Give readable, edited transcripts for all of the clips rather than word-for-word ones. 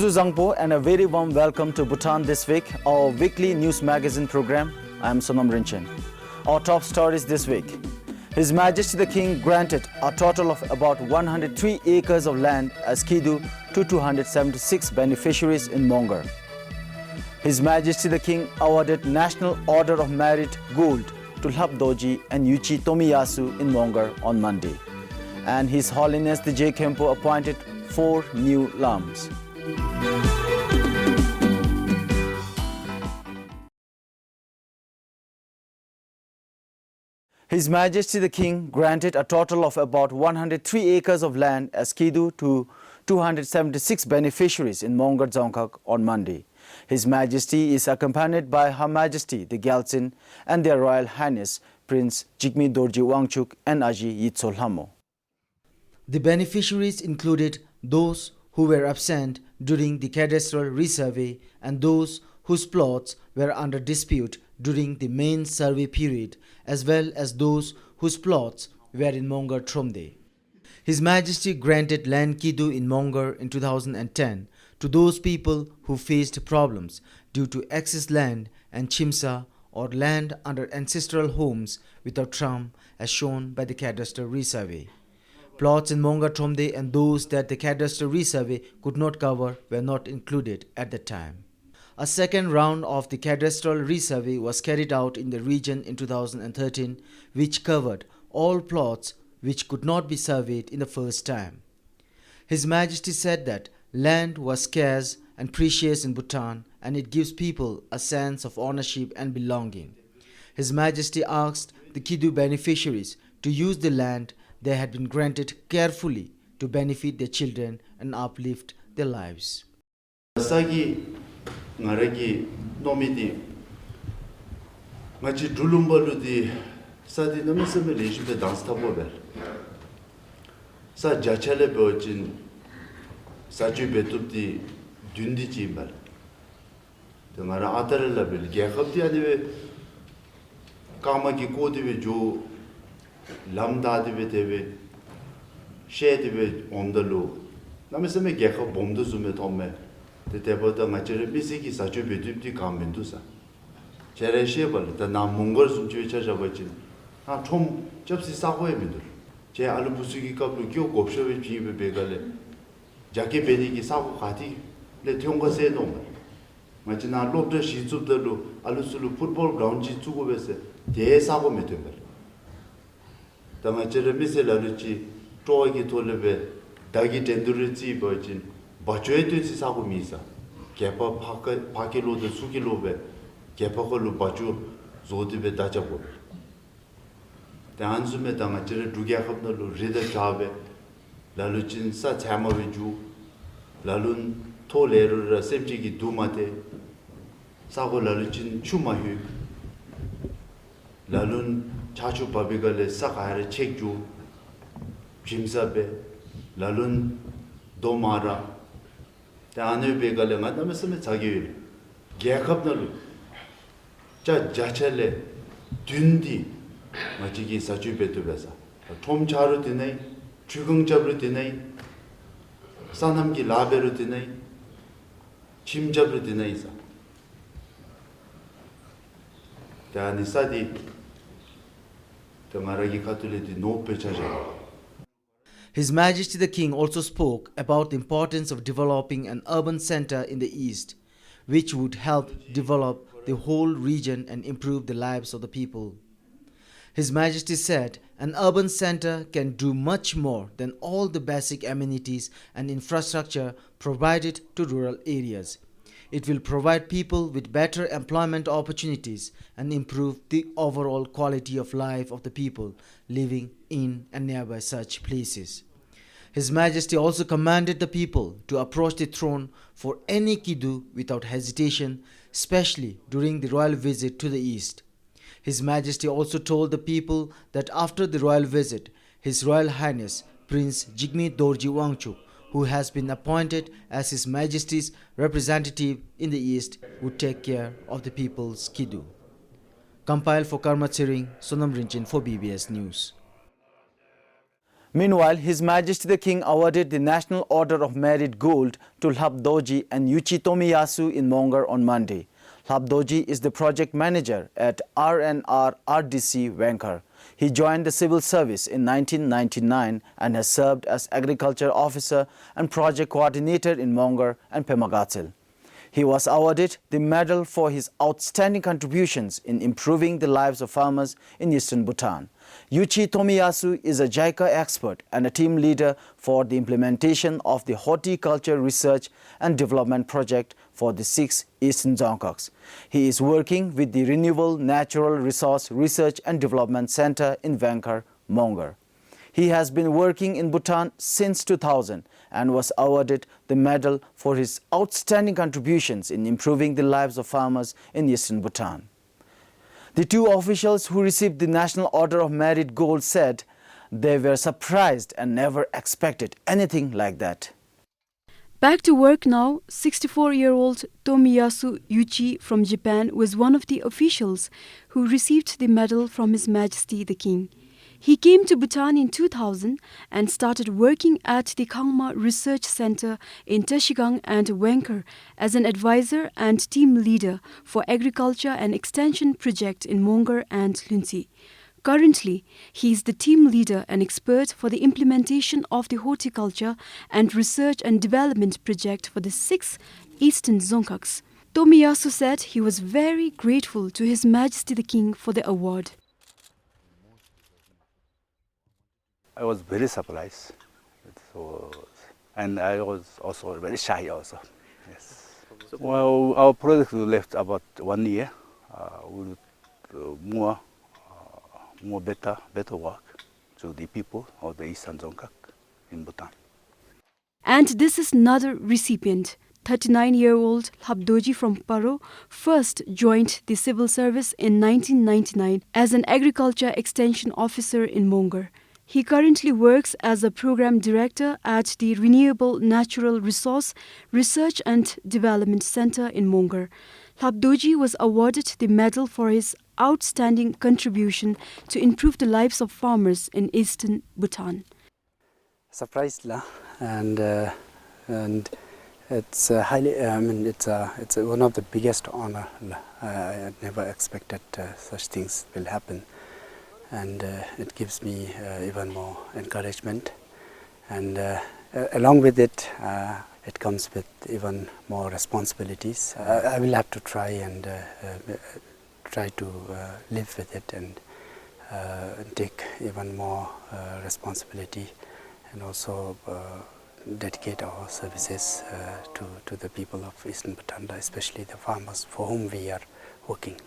Bonjour Zangpo and a very warm welcome to Bhutan This Week, our weekly news magazine program. I am Sonam Rinchen. Our top stories this week. His Majesty the King granted a total of about 103 acres of land as Kidu to 276 beneficiaries in Mongar. His Majesty the King awarded National Order of Merit Gold to Lhap and Yuchi Tomiyasu in Mongar on Monday. And His Holiness the J. Khenpo appointed 4 new lams. His Majesty the King granted a total of about 103 acres of land as Kidu to 276 beneficiaries in Mongar Dzongkhag on Monday. His Majesty is accompanied by Her Majesty the Gyaltsen and Their Royal Highness Prince Jigme Dorji Wangchuk and Aji Yitsol Hamo. The beneficiaries included those who were absent during the cadastral resurvey and those whose plots were under dispute during the main survey period, as well as those whose plots were in Mongar Tromde. His Majesty granted land Kidu in Mongar in 2010 to those people who faced problems due to excess land and chimsa or land under ancestral homes without tram, as shown by the cadastral resurvey. Plots in Mongar Tromde and those that the cadastral resurvey could not cover were not included at the time. A second round of the cadastral resurvey was carried out in the region in 2013, which covered all plots which could not be surveyed in the first time. His Majesty said that land was scarce and precious in Bhutan and it gives people a sense of ownership and belonging. His Majesty asked the Kidu beneficiaries to use the land they had been granted carefully to benefit their children and uplift their lives. Naragi nomidi machi dulumbalu di sadi namisame lejibe danstabo ber sa jachale bojin saju betubdi dündi jimbal demara atarla bil gekhabdi adive kamagi kodive jo lamda adive deve shedive ondalu namisame gekhab bomdu zume tomme the deboda machere bisiki sachu bedupti kamendusa chere shebal the na mongol sumchu chajabachin ha chom japsi sagoe midur je alu busugi kaplu gyo gopshobe jibe begale jake bediki sago khati le tyonga se no machina lobde shizubdalu alusulu football ground ji chugobese de sago metember the machere misela luchi togi tolebe dagi tendurchi bojin 바주에든지 사고 미사 개파 파킬로드 수킬로베 개파걸로 바주 조드베 다자고 대한숨에 당아지를 두개 합널로 리더 잡에 라루친 사 참어위주 라룬 토레르라 셉지기 두마데 사고 라루친 추마휴 라룬 자주 바비갈레 사가르 책주 짐사베 라룬 도마라 다안에 베갈레 만나면서 자기 개컵들 자 자체래 듄디 마치기 사주베도베사 톰차로 되네 주긍잡으로 되네 사남기 라베로 되네 침잡으로 되네 이사 다니 사디 더마라기 카톨리디 노페 차자. His Majesty the King also spoke about the importance of developing an urban center in the east, which would help develop the whole region and improve the lives of the people. His Majesty said an urban center can do much more than all the basic amenities and infrastructure provided to rural areas. It will provide people with better employment opportunities and improve the overall quality of life of the people living in and nearby such places. His Majesty also commanded the people to approach the throne for any Kidu without hesitation, especially during the royal visit to the east. His Majesty also told the people that after the royal visit, His Royal Highness Prince Jigme Dorji Wangchuk, who has been appointed as His Majesty's representative in the east, would take care of the people's Kidu. Compiled for Karma Tsiring, Sonam Rinchen for BBS News. Meanwhile, His Majesty the King awarded the National Order of Merit Gold to Lhabdoji and Yuchi Tomiyasu in Mongar on Monday. Lhabdoji is the project manager at RNR RDC Vankar. He joined the civil service in 1999 and has served as agriculture officer and project coordinator in Mongar and Pemagatil. He was awarded the medal for his outstanding contributions in improving the lives of farmers in eastern Bhutan. Yuchi Tomiyasu is a JICA expert and a team leader for the implementation of the Horticulture Research and Development Project for the 6 Eastern Dzongkhas. He is working with the Renewable Natural Resource Research and Development Center in Vankar, Mongar. He has been working in Bhutan since 2000 and was awarded the medal for his outstanding contributions in improving the lives of farmers in eastern Bhutan. The two officials who received the National Order of Merit Gold said they were surprised and never expected anything like that. Back to work now, 64-year-old Tomiyasu Yuchi from Japan was one of the officials who received the medal from His Majesty the King. He came to Bhutan in 2000 and started working at the Kangma Research Center in Tashigang and Vankar as an advisor and team leader for Agriculture and Extension Project in Mongar and Lunsi. Currently, he is the team leader and expert for the implementation of the Horticulture and Research and Development Project for the 6 Eastern Dzongkhas. Tomiyasu said he was very grateful to His Majesty the King for the award. I was very surprised, and I was also very shy also. Yes. Well, our project left about 1 year with more better work to the people of the Eastern Dzongkhak in Bhutan. And this is another recipient. 39-year-old Lhabdoji from Paro first joined the civil service in 1999 as an agriculture extension officer in Mongar. He currently works as a program director at the Renewable Natural Resource Research and Development Center in Mongar. Lhabdoji was awarded the medal for his outstanding contribution to improve the lives of farmers in eastern Bhutan. Surprised la, and it's highly. It's one of the biggest honor. I never expected such things will happen. And it gives me even more encouragement, and along with it, it comes with even more responsibilities. I will have to try and try to live with it and take even more responsibility, and also dedicate our services to the people of Eastern Bhutan, especially the farmers for whom we are working.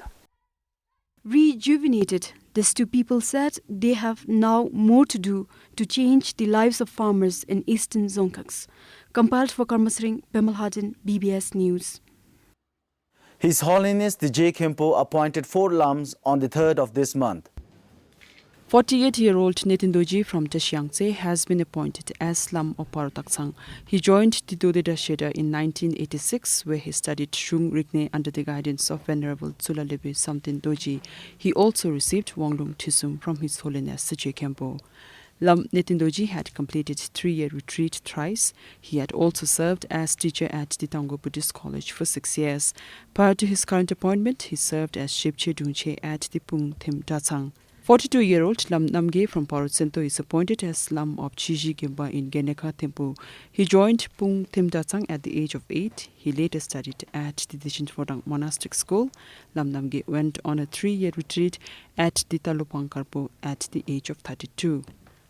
Rejuvenated, these two people said they have now more to do to change the lives of farmers in eastern Dzongkhas. Compiled for Karmasring, Bemal Hadin, BBS News. His Holiness the J. Khenpo appointed 4 lams on the 3rd of this month. 48-year-old Nitin Doji from Tashiangtse has been appointed as Lam of Parotaksang. He joined the Dodeda Sheda in 1986, where he studied Shung Rikne under the guidance of Venerable Tsulalebe Samtin Doji. He also received Wanglung Tisum from His Holiness the J. Khenpo. Lam Nitin Doji had completed 3-year retreat thrice. He had also served as teacher at the Tango Buddhist College for 6 years. Prior to his current appointment, he served as Shepche Dunche at the Pung Thim Datsang. 42-year-old Lam Namge from Parot Sento is appointed as Lam of Chiji Gemba in Geneka Temple. He joined Pung Thim Datsang at the age of 8. He later studied at the Dishinfodang Monastic School. Lam Namge went on a 3-year retreat at the Talopangkarpo at the age of 32.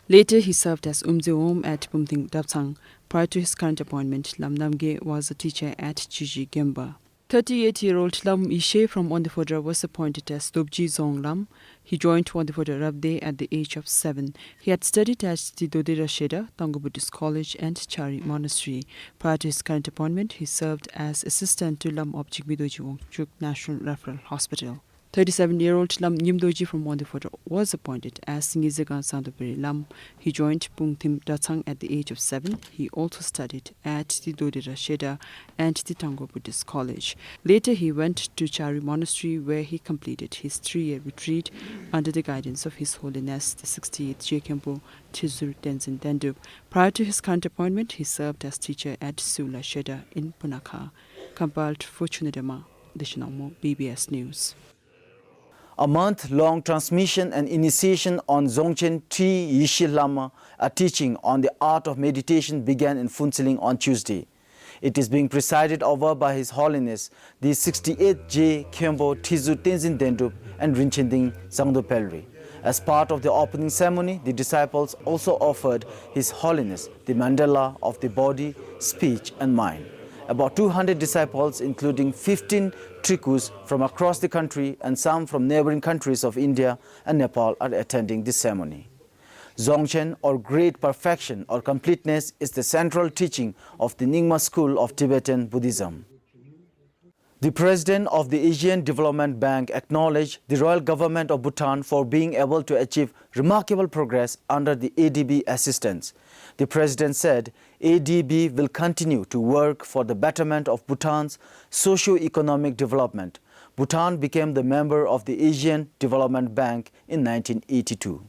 Later, he served as Umzeom at Pung Thim Datsang. Prior to his current appointment, Lam Namge was a teacher at Chiji Gemba. 38-year-old Lam Ishe from Wondefodra was appointed as Dobji Zong Lam. He joined Wondefodra Rabde at the age of 7. He had studied at the Dodera Sheda, Tango Buddhist College and Chari Monastery. Prior to his current appointment, he served as assistant to Lam of Jigme Doji Wongchuk National Referral Hospital. 37-year-old Lam Nyimdoji from Wonderford was appointed as Singizaga Sandoperi Lam. He joined Bungtim Datsang at the age of 7. He also studied at the Dodira Sheda and the Tango Buddhist College. Later, he went to Chari Monastery, where he completed his 3-year retreat under the guidance of His Holiness the 68th Jekempo Tizur Tenzin Dendup. Prior to his current appointment, he served as teacher at Sula Sheda in Punakha. Kampalt Fortunadema, Dishinamo, BBS News. A month-long transmission and initiation on Dzongchen Tri Yishil Lama, a teaching on the art of meditation, began in Phuntsiling on Tuesday. It is being presided over by His Holiness the 68th J. Khyombo Tizu Tenzin Dendup and Rinchinding Zangdo Pelri. As part of the opening ceremony, the disciples also offered His Holiness the mandala of the body, speech and mind. About 200 disciples, including 15 trikus from across the country and some from neighboring countries of India and Nepal, are attending this ceremony. Dzongchen, or Great Perfection or Completeness, is the central teaching of the Nyingma school of Tibetan Buddhism. The President of the Asian Development Bank acknowledged the royal government of Bhutan for being able to achieve remarkable progress under the ADB assistance. The President said ADB will continue to work for the betterment of Bhutan's socio-economic development. Bhutan became the member of the Asian Development Bank in 1982.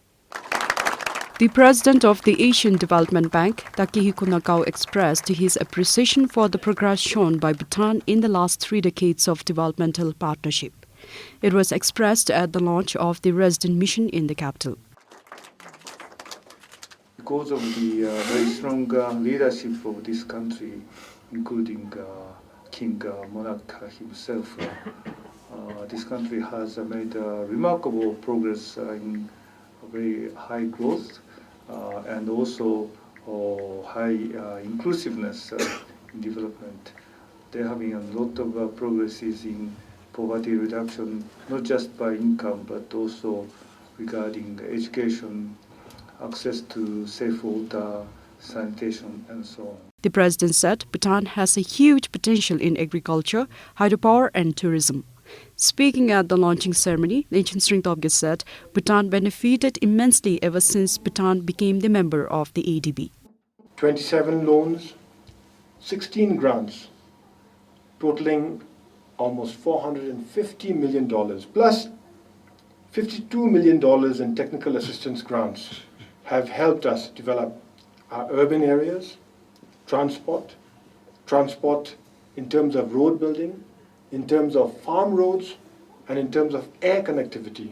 The president of the Asian Development Bank, Takehiko Nakao, expressed his appreciation for the progress shown by Bhutan in the last 3 decades of developmental partnership. It was expressed at the launch of the resident mission in the capital. Because of the very strong leadership of this country, including King Monarch himself, this country has made remarkable progress in very high growth and also high inclusiveness in development. There have been a lot of progresses in poverty reduction, not just by income, but also regarding education, access to safe water, sanitation, and so on. The president said Bhutan has a huge potential in agriculture, hydropower and tourism. Speaking at the launching ceremony, Lechen Sringtobge said Bhutan benefited immensely ever since Bhutan became the member of the ADB. 27 loans, 16 grants, totaling almost $450 million, plus $52 million in technical assistance grants have helped us develop our urban areas, transport in terms of road building, in terms of farm roads, and in terms of air connectivity.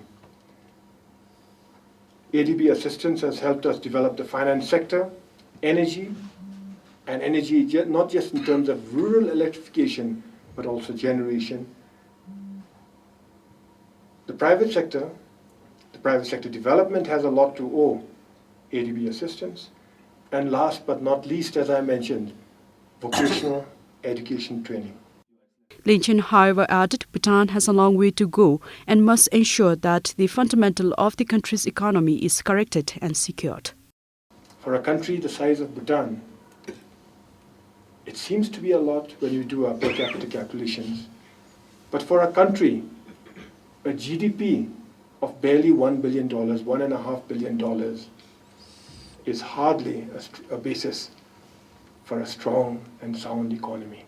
ADB assistance has helped us develop the finance sector, energy, and energy not just in terms of rural electrification, but also generation. The private sector development has a lot to owe ADB assistance. And last but not least, as I mentioned, vocational education training. Lechen, however, added Bhutan has a long way to go and must ensure that the fundamental of the country's economy is corrected and secured. For a country the size of Bhutan, it seems to be a lot when you do our per capita calculations. But for a country, a GDP of barely $1 billion, $1.5 billion, is hardly a basis for a strong and sound economy.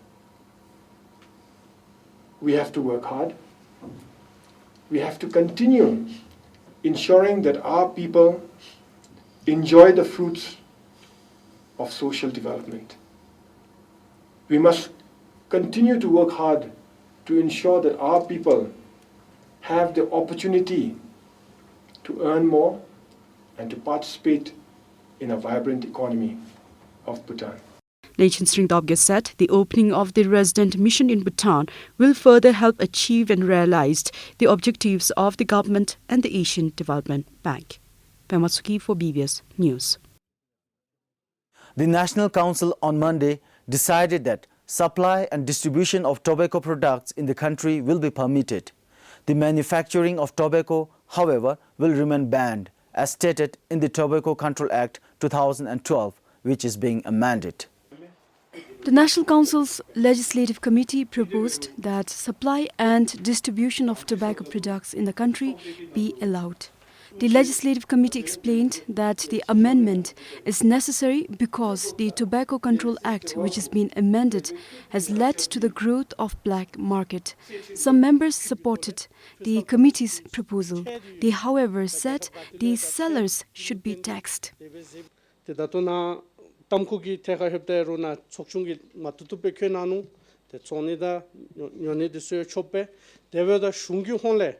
We have to work hard. We have to continue ensuring that our people enjoy the fruits of social development. We must continue to work hard to ensure that our people have the opportunity to earn more and to participate in a vibrant economy of Bhutan. Lechen Sringtobge said the opening of the resident mission in Bhutan will further help achieve and realize the objectives of the government and the Asian Development Bank. Pematsuki for BBS News. The National Council on Monday decided that supply and distribution of tobacco products in the country will be permitted. The manufacturing of tobacco, however, will remain banned, as stated in the Tobacco Control Act 2012, which is being amended. The National Council's Legislative Committee proposed that supply and distribution of tobacco products in the country be allowed. The Legislative Committee explained that the amendment is necessary because the Tobacco Control Act, which has been amended, has led to the growth of black market. Some members supported the committee's proposal. They, however, said the sellers should be taxed. tamkugi teka hebde runa chokchungi matutupe könanu te chonida nyone desu chope deveda shungi honle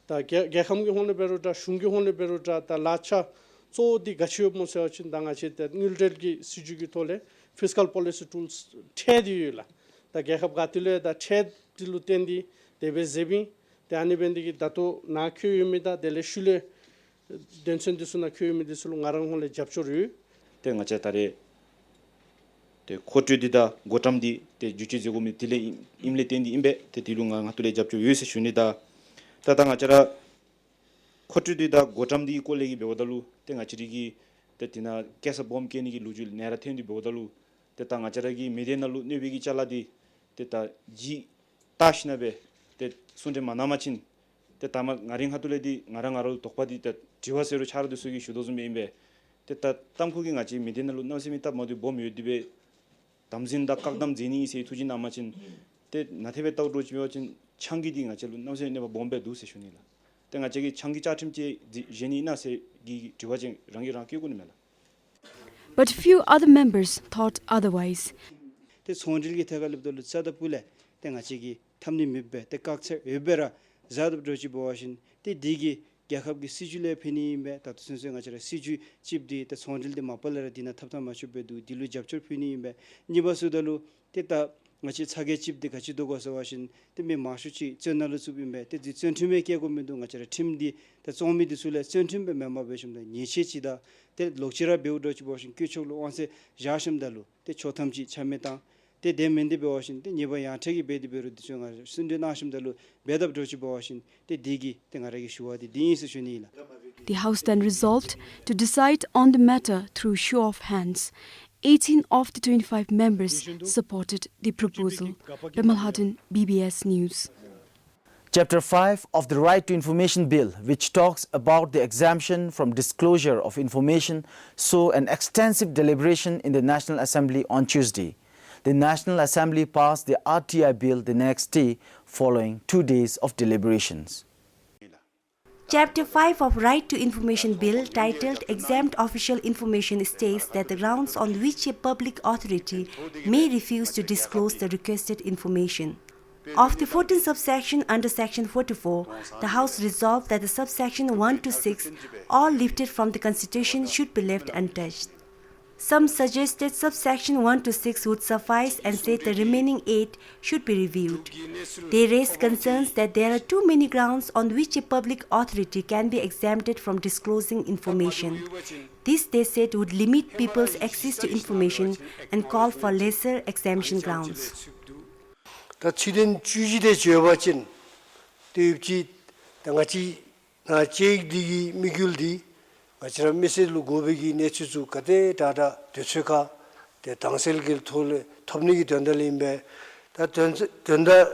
ta gekhamgi honle beruda shungi honle beruda ta lacha so di gachyo mose achin danga chete ngildelgi sijugi tole fiscal policy tools thediyula ta gekhab gatile da thed dilutendi debe zebi te anibendige dato na kyumida dele shule densen disuna kyumida sul ngarang honle japchoru tenga chetare te khotudida gotamdi te juchi jegumi tile imle tendi imbe te tilunga ngatule japcho yuse shunida tatanga chara khotudida gotamdi kolegi beodalu tenga chirigi te tina kesa bom keni gi lujul nera thendi beodalu te tanga chara gi medenalu nebigi chaladi te ta ji tashnabe te sunde manamachin te tama ngaring hatuledi ngarangaral tokpadi te jiwaseru chardu sugi shudozumbe imbe तेता तमखुगी ngachi medina lu nasimita modi bom yudibe damzinda kakdam jeni se tuji namachin te nathebe taw rojbiochin changi di ngachi lu namse ne bombe du se shunila te ngachi gi changi chatimche jeni na se gi jiwaje rangi rangi kunmela. But few other members thought otherwise. te sonjil gi thegal bdol sada pule te ngachi gi thamni mibbe te kakche ebera zadab roji bawashin te digi gyakhabgi sijule phini me ta sunse ngachara siju chipdi te sonjil de mapalera dina thapta machube du dilu japchur phini me nibasudalu te ta ngachi chage chipdi gachi dogo sawashin te me mashuchi chenalu subi me te chenthume ke go me du ngachara timdi te chomi di sule chenthumbe mema beshum da nyeche chida te lokchira beudo chi boshin kycholu onse jashim dalu te chothamchi chameta te demende bewashin te niba yathegi bedi beru dichonga sunde nashim dalu bedab dochi bewashin te digi te ngaragi shuwadi dinse shunila. The House then resolved to decide on the matter through show of hands. 18 of the 25 members supported the proposal. Bimal Hadin, BBS News. Chapter 5 of the Right to Information Bill, which talks about the exemption from disclosure of information, saw an extensive deliberation in the National Assembly on Tuesday. The National Assembly passed the RTI bill the next day following 2 days of deliberations. Chapter 5 of Right to Information Bill, titled Exempt Official Information, states that the grounds on which a public authority may refuse to disclose the requested information. Of the 14 subsections under Section 44, the House resolved that the subsection 1 to 6, all lifted from the Constitution, should be left untouched. Some suggested subsection 1 to 6 would suffice and said the remaining 8 should be reviewed. They raised concerns that there are too many grounds on which a public authority can be exempted from disclosing information. This, they said, would limit people's access to information and call for lesser exemption grounds. achara message lu gobegi nechu chu kate dada decheka te tangsel gil thole thopni gi dendalimbe ta denda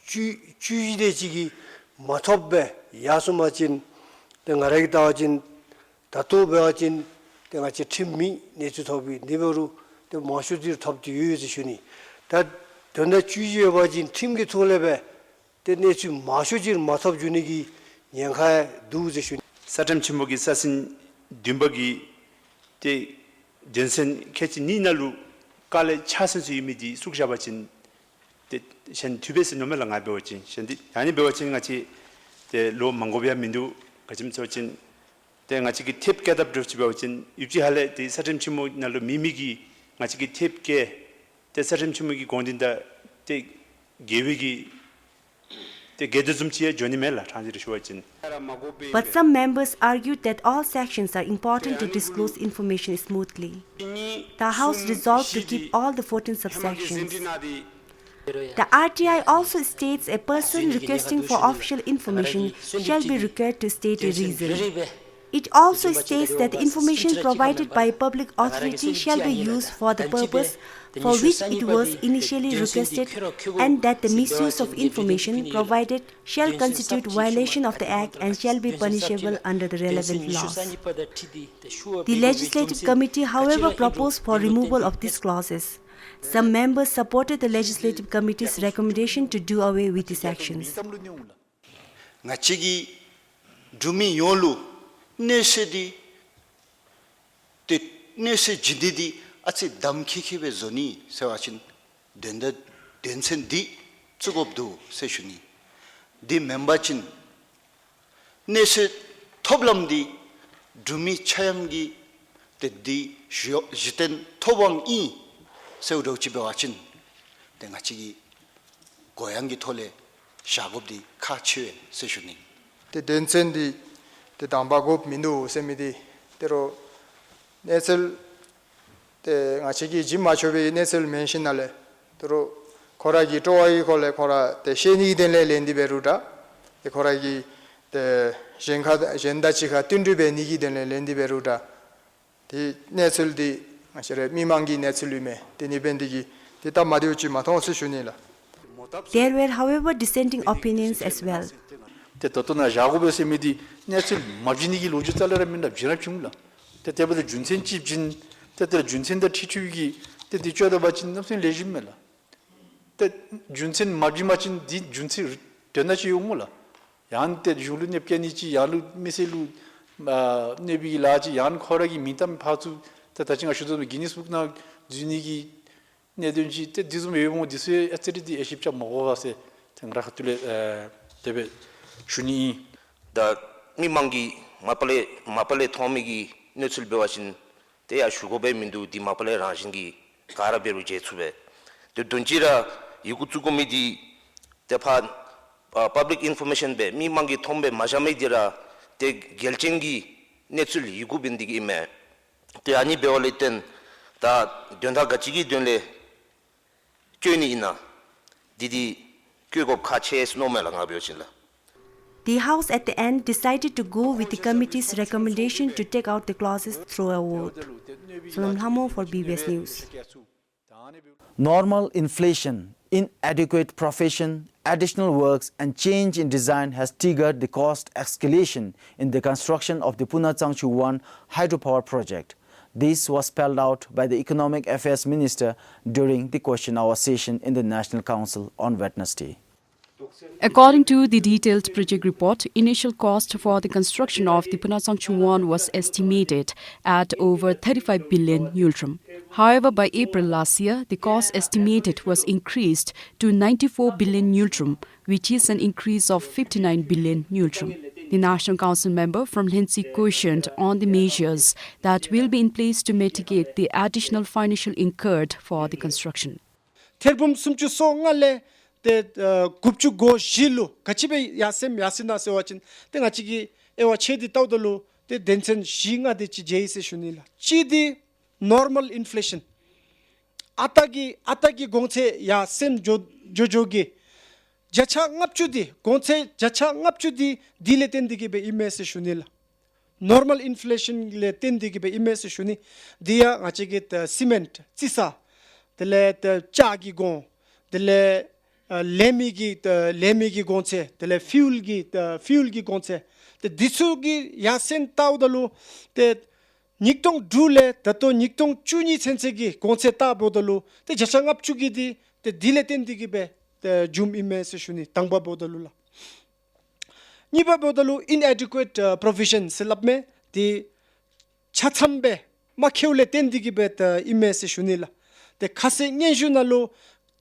chu de chigi mathobbe yasumachin te ngaragi tawajin dato bewajin te ngachi timmi nechu thobi niberu te mashudir thopdi yuji shuni ta denda chuji wajin timgi tholebe te nechu mashujir mathob junigi nyangha duje shuni 사람 침묵이 사신 dimbogi te jensen kechi ninalu kale chasensu imiji sukshabachin te shen tubes nomela nga bewachin shen yani bewachin ngachi te lo mangobia mindu kachim sochin te ngachi ki tip gedap drich bewachin yupji hale te sarim chimuk nalu mimigi ngachi ki tip ke te sarim chimugi gondinda te gewigi But some members argued that all sections are important to disclose information smoothly. The House resolved to keep all the 14 subsections. The RTI also states a person requesting for official information shall be required to state a reason. It also states that the information provided by a public authority shall be used for the purpose for which it was initially requested, and that the misuse of information provided shall constitute violation of the Act and shall be punishable under the relevant laws. The Legislative Committee, however, proposed for removal of these clauses. Some members supported the Legislative Committee's recommendation to do away with these actions. Nesedi te nese jididi atse damkiki be zoni sewachin denda densen di tsugobdu seshuni di membachin nese toblam di dumi chayamgi te di jiten tobang I sewdo chibe wachin dengachigi goyangi tole shagobdi kachwe seshuni te densen di te dambagop mindu semidi tero nesel te ngachigi jimachobe nesel mentionale tero koragi toai kole kora te sheni denle lendi beruda te koragi te jenda chiga tundube nigi denle lendi beruda ti nesel di ngachere mimangi neselume te nibendigi te tamadiuchi matonse shunila. There were, however, dissenting opinions as well. te totona jagobe semidi nesil mabjinigi lojitalere minda jira chungla te tebede junsen chipjin te junsen da chichugi te dichoda bachin napsen lejimela te junsen mabjimachin di junsi tenachi yumula yan te julu nepkenichi yalu miselu nebi laji yan khoragi mitam phasu te tachinga shudo guinness book na junigi nedenji te dizum yemo dise etridi eshipcha mogose tengra khatule tebe shuni da mimangi mapale thomigi nesul bewashin te ya shugobe mindu di mapale ranjingi karaberu jetsube de donjira yugutsukomidi te pha public information be mimangi thombe majame dira te gelchengi nesul yugubindigi me te ani bewoleten da donda gachigi donle kyoni ina didi kyogop khache snowmela ngabyochila. The House at the end decided to go with the committee's recommendation to take out the clauses through a vote. Sonam Hamo for BBS News. Normal inflation, inadequate profession, additional works and change in design has triggered the cost escalation in the construction of the Puna Changchu 1 hydropower project. This was spelled out by the Economic Affairs Minister during the question hour session in the National Council on Wednesday. According to the detailed project report, initial cost for the construction of the Puna Changchu 1 was estimated at over 35 billion Yultrum. However, by April last year, the cost estimated was increased to 94 billion Yultrum, which is an increase of 59 billion Yultrum. The National Council member from Lindsay questioned on the measures that will be in place to mitigate the additional financial incurred for the construction. te kupchu go shilu kachibe yasem yasina se wachin te ngachigi ewa chedi tawdolu te densen shinga de chi jeise shunila chidi normal inflation atagi gongche yasem jojoge jacha ngapchudi gongche jacha ngapchudi dile tendigi be imese shunila normal inflation le tendigi be imese shuni dia ngachigi cement chisa tele chagi gon tele lemigi gonche tele fuel gi gonche te disugi yasen tawdalu te niktong dule tato niktong chuni sensegi gonche ta bodalu te jasangap chugi di te dileten digi be te jum imese shuni tangba bodalu la niba bodalu inadequate provision selapme di chachambe makheule tendigi be te imese shuni la te khase ngenjunalu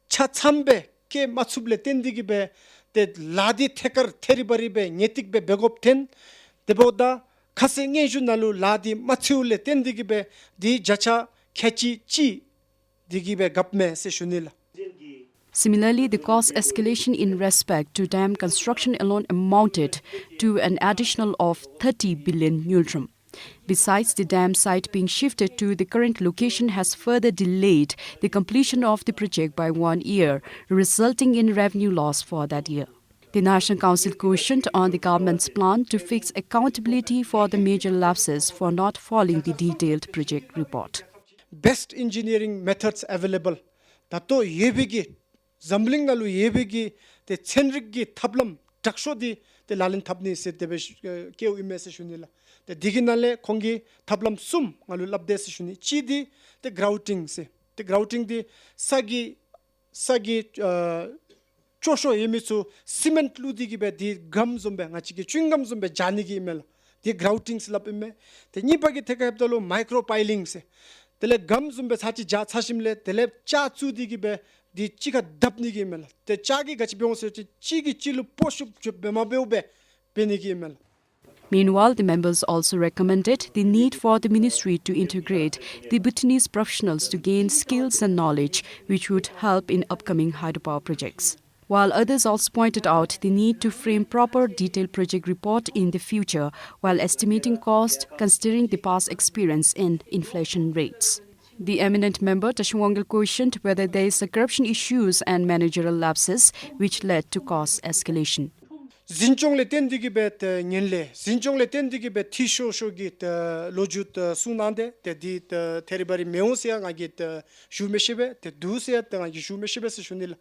chachambe ke matsuble tendigi be te ladi thekar theribari be nyetik be begop ten deboda khase ngeju nalu ladi matsule tendigi be di jacha khechi chi digi be gapme se shunila. Similarly, the cost escalation in respect to dam construction alone amounted to an additional of 30 billion Yultrum. Besides, the dam site being shifted to the current location has further delayed the completion of the project by 1 year, resulting in revenue loss for that year. The National Council questioned on the government's plan to fix accountability for the major lapses for not following the detailed project report. Best engineering methods available. Tato yebigi zambling nalu yebigi the chenrigi tablam takshodi the lalin tabni se the keu imese shunila. The diginale kongi tablam sum nalu labde se shuni. Chidi the grouting se. The grouting the sagi chosho yemisu cement ludigi be di gum zumbe ngachiki chewing gum zumbe janigi imel. The grouting slap imme. The nipagi take up the micropiling se. Tele gum zumbe sachi ja sashimle tele cha chudigi be di chika dapnigi imel. The chagi gachi bionse chigi chilu poshup bemabeube benigi imel. Meanwhile, the members also recommended the need for the ministry to integrate the Bhutanese professionals to gain skills and knowledge which would help in upcoming hydropower projects. While others also pointed out the need to frame proper detailed project report in the future while estimating cost considering the past experience in inflation rates. The eminent member Tashwangil questioned whether there is corruption issues and managerial lapses which led to cost escalation. Zinchong le tendigi bet nyenle zinchong le tendigi bet tisho shogit lojut sunande te dit teribari meonsia ngagit shumeshebe te dusia te ngagi shumeshebe se shunil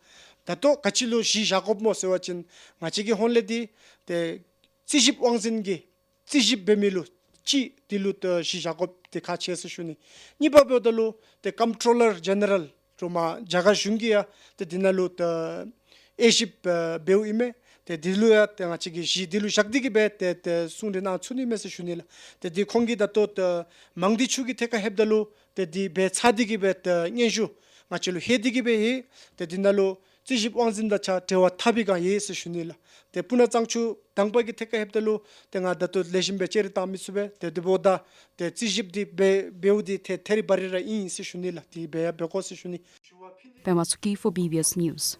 tato kachilo shi jacob mo sewachin ngachigi honledi te tsijip wangzingi tsijip bemilu chi dilut shi jacob te kache se shuni nibabodalo te comptroller general roma jaga shungia te dinalut Egypt beu ime te diluya te ngachigi shi dilu shakdigi be te sunrina chuni mese shunila te di kongi da tot mangdi chugi teka hebdalu te di be chadigi be te nyenshu ngachilu hedigi be he te dinalo chijip wangzin da cha tewa tabiga ye se shunila te puna changchu dangbagi teka hebdalu te nga da tot leshim be cheri tamisube te diboda te chijip di be beudi te teri barira in se shunila ti be ko se shuni Pemasuki for BBS News.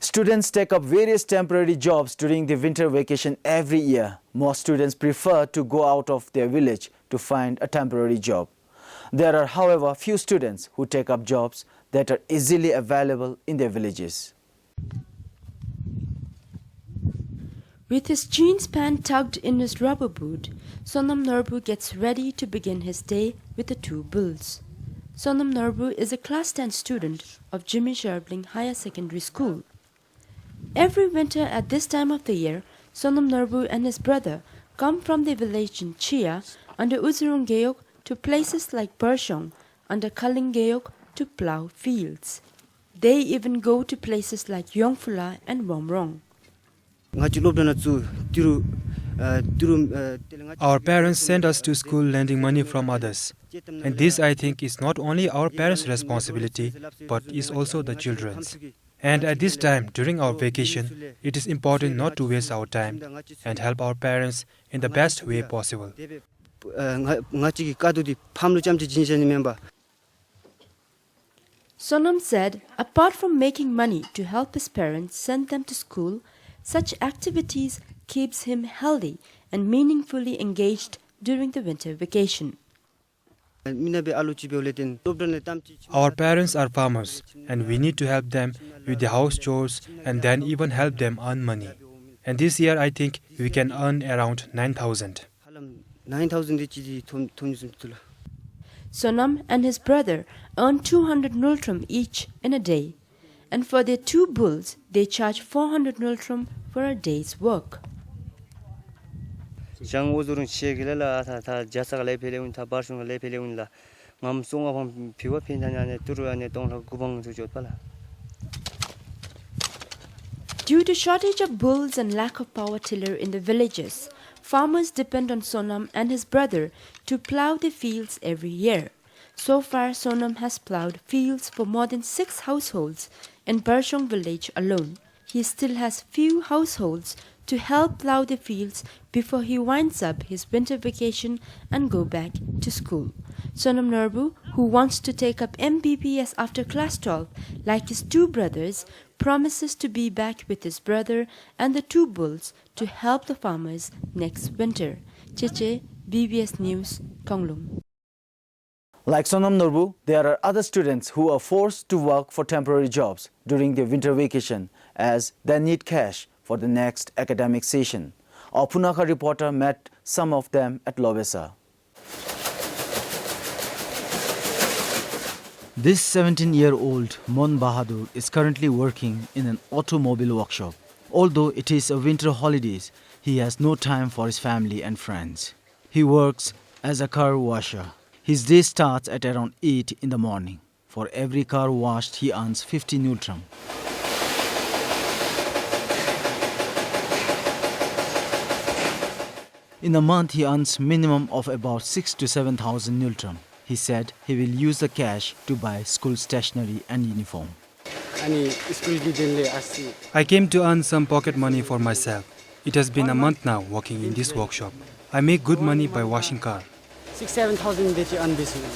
Students take up various temporary jobs during the winter vacation every year. Most students prefer to go out of their village to find a temporary job. There are, however, few students who take up jobs that are easily available in their villages. With his jeans pant tucked in his rubber boot, Sonam Norbu gets ready to begin his day with the two bulls. Sonam Norbu is a class 10 student of Jimmy Sherbling Higher Secondary School. Every winter at this time of the year, Sonam Norbu and his brother come from the village in Chia under Uzurungayok to places like Bershong under Kalingayok to plow fields. They even go to places like Yongfula and Womrong. Our parents send us to school lending money from others. And this, I think, is not only our parents' responsibility, but is also the children's. And at this time, during our vacation, it is important not to waste our time and help our parents in the best way possible. Sonam said, apart from making money to help his parents send them to school, such activities keeps him healthy and meaningfully engaged during the winter vacation. Our parents are farmers, and we need to help them with the house chores and then even help them earn money. And this year, I think we can earn around 9,000. Sonam and his brother earn 200 nultrum each in a day. And for their two bulls, they charge 400 nultrum for a day's work. Due to shortage of bulls and lack of power tiller in the villages, farmers depend on Sonam and his brother to plow the fields every year. So far, Sonam has plowed fields for more than 6 households in Bershong village alone. He still has few households to help plow the fields before he winds up his winter vacation and go back to school. Sonam Norbu, who wants to take up MBBS after class 12, like his two brothers, promises to be back with his brother and the two bulls to help the farmers next winter. Cheche, BBS News, Konglung. Like Sonam Norbu, there are other students who are forced to work for temporary jobs during their winter vacation as they need cash for the next academic session. Our Punakha reporter met some of them at Lobesa. This 17-year-old Mon Bahadur is currently working in an automobile workshop. Although it is a winter holidays, he has no time for his family and friends. He works as a car washer. His day starts at around 8 in the morning. For every car washed, he earns 50 nutram. In a month, he earns minimum of about 6 to 7,000 nutram. He said he will use the cash to buy school stationery and uniform. I came to earn some pocket money for myself. It has been a month now working in this workshop. I make good money by washing car. 6,000-7,000 that you earn this year.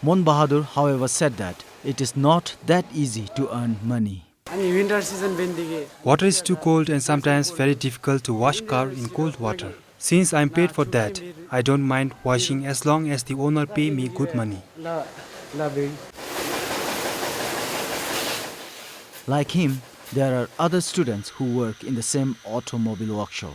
Mon Bahadur, however, said that it is not that easy to earn money. Winter season Water is too cold and sometimes very difficult to wash car in cold water. Since I am paid for that, I don't mind washing as long as the owner pay me good money. Like him, there are other students who work in the same automobile workshop.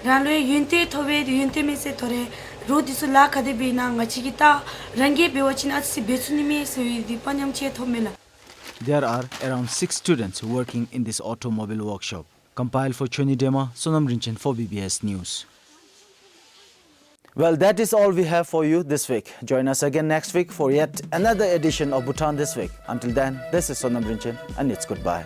Ranwe yunte thobe yunte me se thore ro disula khade bina ngachigita range bewachina si besuni me se di panyam che thomela. There are around 6 students working in this automobile workshop. Compiled for Choni Dema, Sonam Rinchen for BBS News. Well, that is all we have for you this week. Join us again next week for yet another edition of Bhutan This Week. Until then, this is Sonam Rinchen and it's goodbye.